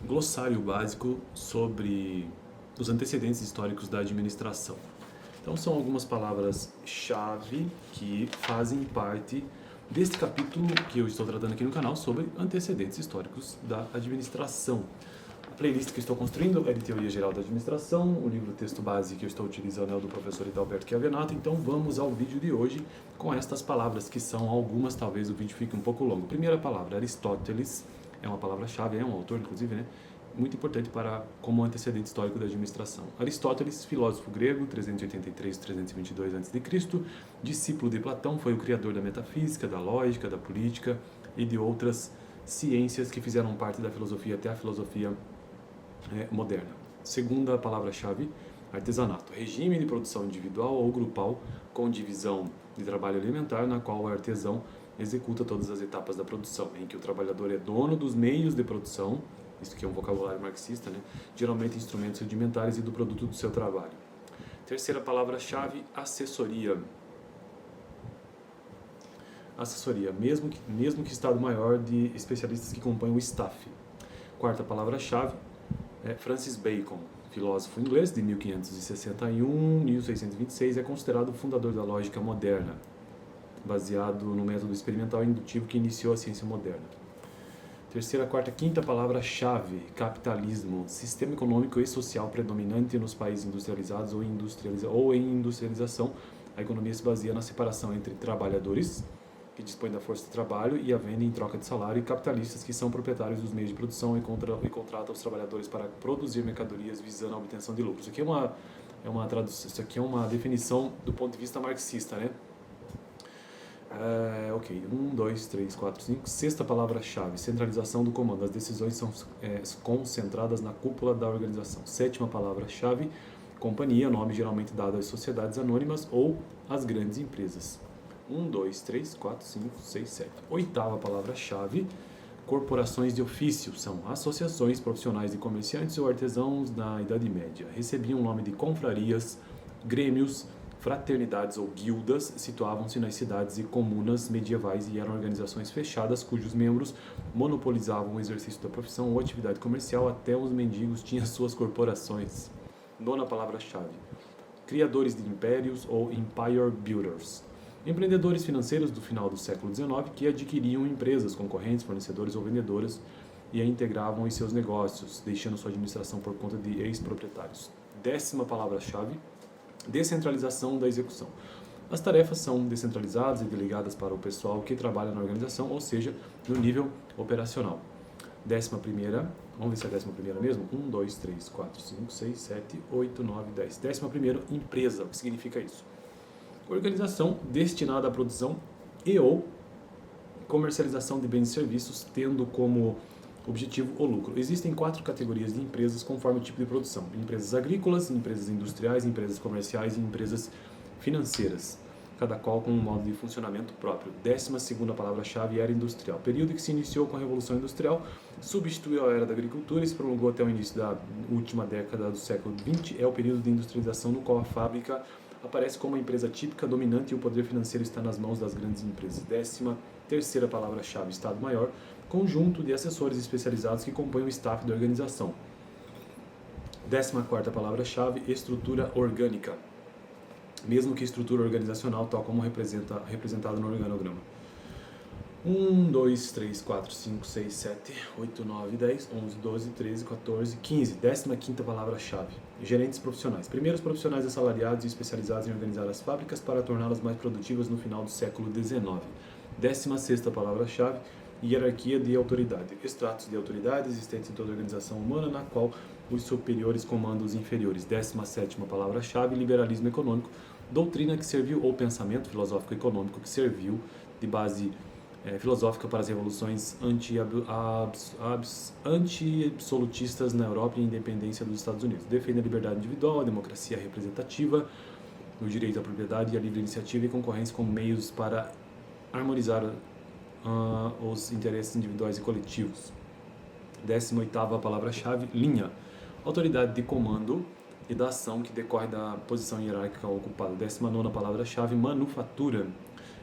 glossário básico sobre os antecedentes históricos da administração. Então, são algumas palavras-chave que fazem parte deste capítulo que eu estou tratando aqui no canal sobre antecedentes históricos da administração. A playlist que estou construindo é de Teoria Geral da Administração, o livro texto base que eu estou utilizando é o do professor Idalberto Chiavenato. Então, vamos ao vídeo de hoje com estas palavras, que são algumas, talvez o vídeo fique um pouco longo. Primeira palavra, Aristóteles, é uma palavra-chave, é um autor, inclusive, né? Muito importante como antecedente histórico da administração. Aristóteles, filósofo grego, 383-322 a.C., discípulo de Platão, foi o criador da metafísica, da lógica, da política e de outras ciências que fizeram parte da filosofia até a filosofia moderna. Segunda palavra-chave, artesanato, regime de produção individual ou grupal com divisão de trabalho alimentar, na qual o artesão executa todas as etapas da produção, em que o trabalhador é dono dos meios de produção, isso que é um vocabulário marxista, né? Geralmente instrumentos rudimentares e do produto do seu trabalho. Terceira palavra-chave, assessoria. Assessoria, mesmo que Estado-Maior de especialistas que compõem o staff. Quarta palavra-chave, Francis Bacon, filósofo inglês de 1561 a 1626, é considerado o fundador da lógica moderna, baseado no método experimental e indutivo que iniciou a ciência moderna. Terceira, quarta, quinta palavra-chave, capitalismo, sistema econômico e social predominante nos países industrializados ou em industrialização. A economia se baseia na separação entre trabalhadores, que dispõem da força de trabalho e a venda em troca de salário, e capitalistas, que são proprietários dos meios de produção e contratam os trabalhadores para produzir mercadorias visando a obtenção de lucros. Isso aqui isso aqui é uma definição do ponto de vista marxista, né? Ok, 1, 2, 3, 4, 5. Sexta palavra-chave, centralização do comando. As decisões são concentradas na cúpula da organização. Sétima palavra-chave, companhia, nome geralmente dado às sociedades anônimas ou às grandes empresas. 1, 2, 3, 4, 5, 6, 7. Oitava palavra-chave, corporações de ofício. São associações profissionais de comerciantes ou artesãos na Idade Média. Recebiam o nome de confrarias, grêmios, fraternidades ou guildas, situavam-se nas cidades e comunas medievais e eram organizações fechadas cujos membros monopolizavam o exercício da profissão ou atividade comercial. Até os mendigos tinham suas corporações. Nona palavra-chave, criadores de impérios ou empire builders, empreendedores financeiros do final do século XIX que adquiriam empresas, concorrentes, fornecedores ou vendedoras e a integravam em seus negócios, deixando sua administração por conta de ex-proprietários. Décima palavra-chave, descentralização da execução. As tarefas são descentralizadas e delegadas para o pessoal que trabalha na organização, ou seja, no nível operacional. Décima primeira, vamos ver se é a décima primeira mesmo? 1, 2, 3, 4, 5, 6, 7, 8, 9, 10. Décima primeira, empresa. O que significa isso? Organização destinada à produção e ou comercialização de bens e serviços, tendo como objetivo o lucro. Existem 4 categorias de empresas conforme o tipo de produção: empresas agrícolas, empresas industriais, empresas comerciais e empresas financeiras, cada qual com um modo de funcionamento próprio. 12ª palavra-chave, era industrial. Período que se iniciou com a Revolução Industrial, substituiu a era da agricultura e se prolongou até o início da última década do século XX. É o período de industrialização no qual a fábrica aparece como uma empresa típica, dominante, e o poder financeiro está nas mãos das grandes empresas. 13ª palavra-chave, Estado-Maior, conjunto de assessores especializados que compõem o staff da organização. 14ª palavra-chave, estrutura orgânica, mesmo que estrutura organizacional, tal como representada no organograma. 1, 2, 3, 4, 5, 6, 7, 8, 9, 10, 11, 12, 13, 14, 15. 15ª palavra-chave, gerentes profissionais. Primeiros profissionais assalariados e especializados em organizar as fábricas para torná-las mais produtivas no final do século XIX. 16ª palavra-chave, hierarquia de autoridade. Estratos de autoridade existentes em toda a organização humana, na qual os superiores comandam os inferiores. 17ª palavra-chave, liberalismo econômico. Doutrina que serviu, ou pensamento filosófico econômico que serviu de base filosófica para as revoluções anti-absolutistas na Europa e a independência dos Estados Unidos. Defende a liberdade individual, a democracia representativa, o direito à propriedade e à livre iniciativa e concorrência como meios para harmonizar os interesses individuais e coletivos. 18ª palavra-chave, linha. Autoridade de comando e da ação que decorre da posição hierárquica ocupada. 19ª palavra-chave, manufatura.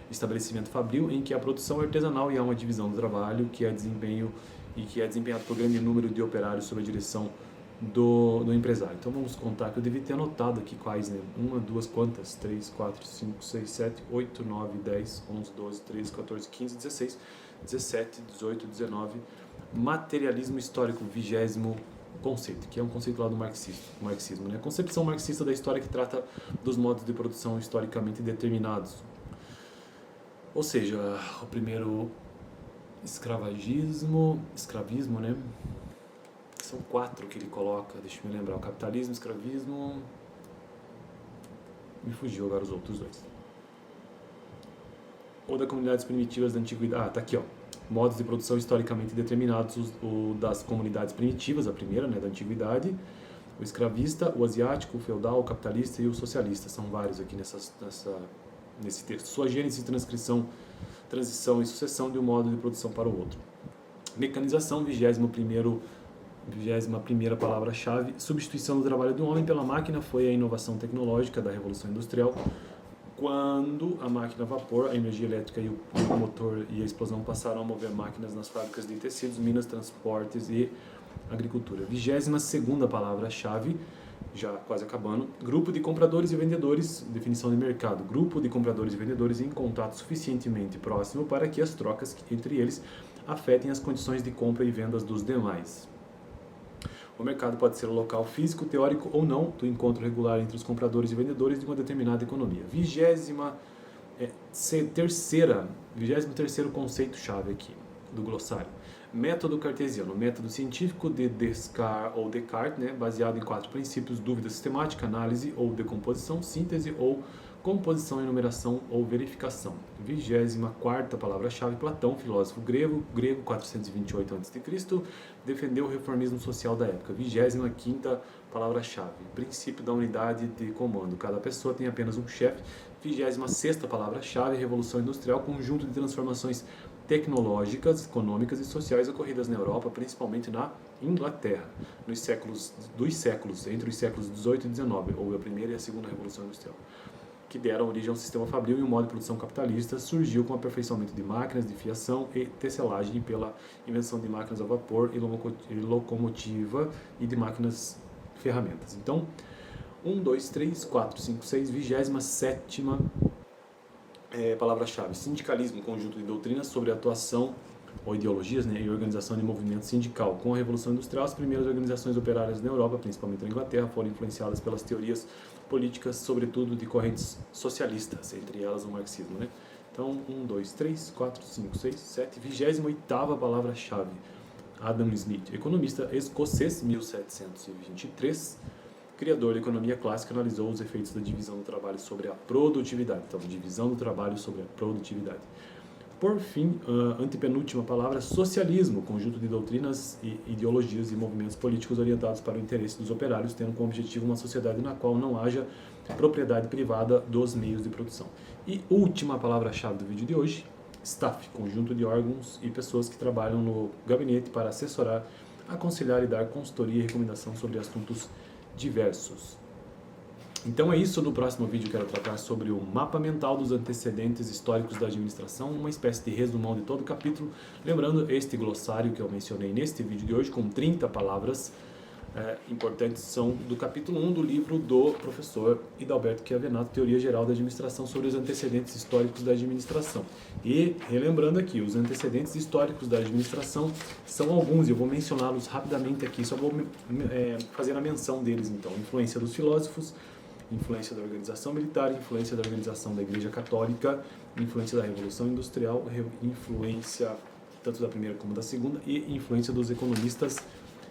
Estabelecimento fabril em que a produção é artesanal e há uma divisão do trabalho que é desempenho e que é desempenhado por grande número de operários sob a direção do empresário. Então vamos contar, que eu devia ter anotado aqui quais, né? 1, 2, quantas? 3, 4, 5, 6, 7, 8, 9, 10, 11, 12, 13, 14, 15, 16, 17, 18, 19. Materialismo histórico, 20º conceito, que é um conceito lá do marxismo, né? Concepção marxista da história, que trata dos modos de produção historicamente determinados. Ou seja, o primeiro, escravismo, né? São 4 que ele coloca, deixa eu me lembrar: o capitalismo, escravismo, me fugiu agora os outros 2. Ou das comunidades primitivas da antiguidade. Tá aqui, ó. Modos de produção historicamente determinados, o das comunidades primitivas, a primeira, né, da antiguidade, o escravista, o asiático, o feudal, o capitalista e o socialista. São vários aqui nesse texto. Sua gênese, transição e sucessão de um modo de produção para o outro. Mecanização, 21ª palavra-chave. Substituição do trabalho do homem pela máquina foi a inovação tecnológica da Revolução Industrial, quando a máquina a vapor, a energia elétrica e o motor e a explosão passaram a mover máquinas nas fábricas de tecidos, minas, transportes e agricultura. 22ª palavra-chave, já quase acabando. Grupo de compradores e vendedores, definição de mercado. Grupo de compradores e vendedores em contato suficientemente próximo para que as trocas entre eles afetem as condições de compra e vendas dos demais. O mercado pode ser um local físico, teórico ou não, do encontro regular entre os compradores e vendedores de uma determinada economia. 23º conceito-chave aqui do glossário. Método cartesiano, método científico de Descartes, né, baseado em 4 princípios: dúvida sistemática, análise ou decomposição, síntese ou composição, enumeração ou verificação. 24ª palavra-chave, Platão, filósofo grego, 428 a.C., defendeu o reformismo social da época. 25ª palavra-chave, princípio da unidade de comando, cada pessoa tem apenas um chefe. 26ª palavra-chave, Revolução Industrial, conjunto de transformações tecnológicas, econômicas e sociais ocorridas na Europa, principalmente na Inglaterra, entre os séculos 18 e 19, houve a primeira e a segunda Revolução Industrial, que deram origem a um sistema fabril e um modo de produção capitalista. Surgiu com o aperfeiçoamento de máquinas de fiação e tecelagem, pela invenção de máquinas a vapor e locomotiva e de máquinas ferramentas. Então, 1, 2, 3, 4, 5, 6, 27ª palavra-chave, sindicalismo, conjunto de doutrinas sobre a atuação ou ideologias, né, e organização de movimento sindical. Com a Revolução Industrial, as primeiras organizações operárias na Europa, principalmente na Inglaterra, foram influenciadas pelas teorias políticas, sobretudo de correntes socialistas, entre elas o marxismo, né? Então, 1, 2, 3, 4, 5, 6, 7, 28ª palavra-chave, Adam Smith, economista escocês, 1723, criador da economia clássica, analisou os efeitos da divisão do trabalho sobre a produtividade. Então, divisão do trabalho sobre a produtividade. Por fim, antepenúltima palavra, socialismo, conjunto de doutrinas, e ideologias e movimentos políticos orientados para o interesse dos operários, tendo como objetivo uma sociedade na qual não haja propriedade privada dos meios de produção. E última palavra-chave do vídeo de hoje, staff, conjunto de órgãos e pessoas que trabalham no gabinete para assessorar, aconselhar e dar consultoria e recomendação sobre assuntos diversos. Então é isso. No próximo vídeo eu quero tratar sobre o mapa mental dos antecedentes históricos da administração, uma espécie de resumão de todo o capítulo. Lembrando, este glossário que eu mencionei neste vídeo de hoje, com 30 palavras importantes, são do capítulo 1 do livro do professor Hidalberto Chiavenato, Teoria Geral da Administração, sobre os antecedentes históricos da administração. E, relembrando aqui, os antecedentes históricos da administração são alguns, eu vou mencioná-los rapidamente aqui, só vou fazer a menção deles então. Influência dos filósofos, influência da organização militar, influência da organização da Igreja Católica, influência da Revolução Industrial, influência tanto da primeira como da segunda, e influência dos economistas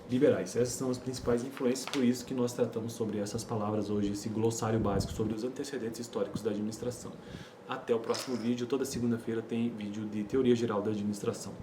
liberais. Essas são as principais influências, por isso que nós tratamos sobre essas palavras hoje, esse glossário básico sobre os antecedentes históricos da administração. Até o próximo vídeo. Toda segunda-feira tem vídeo de Teoria Geral da Administração.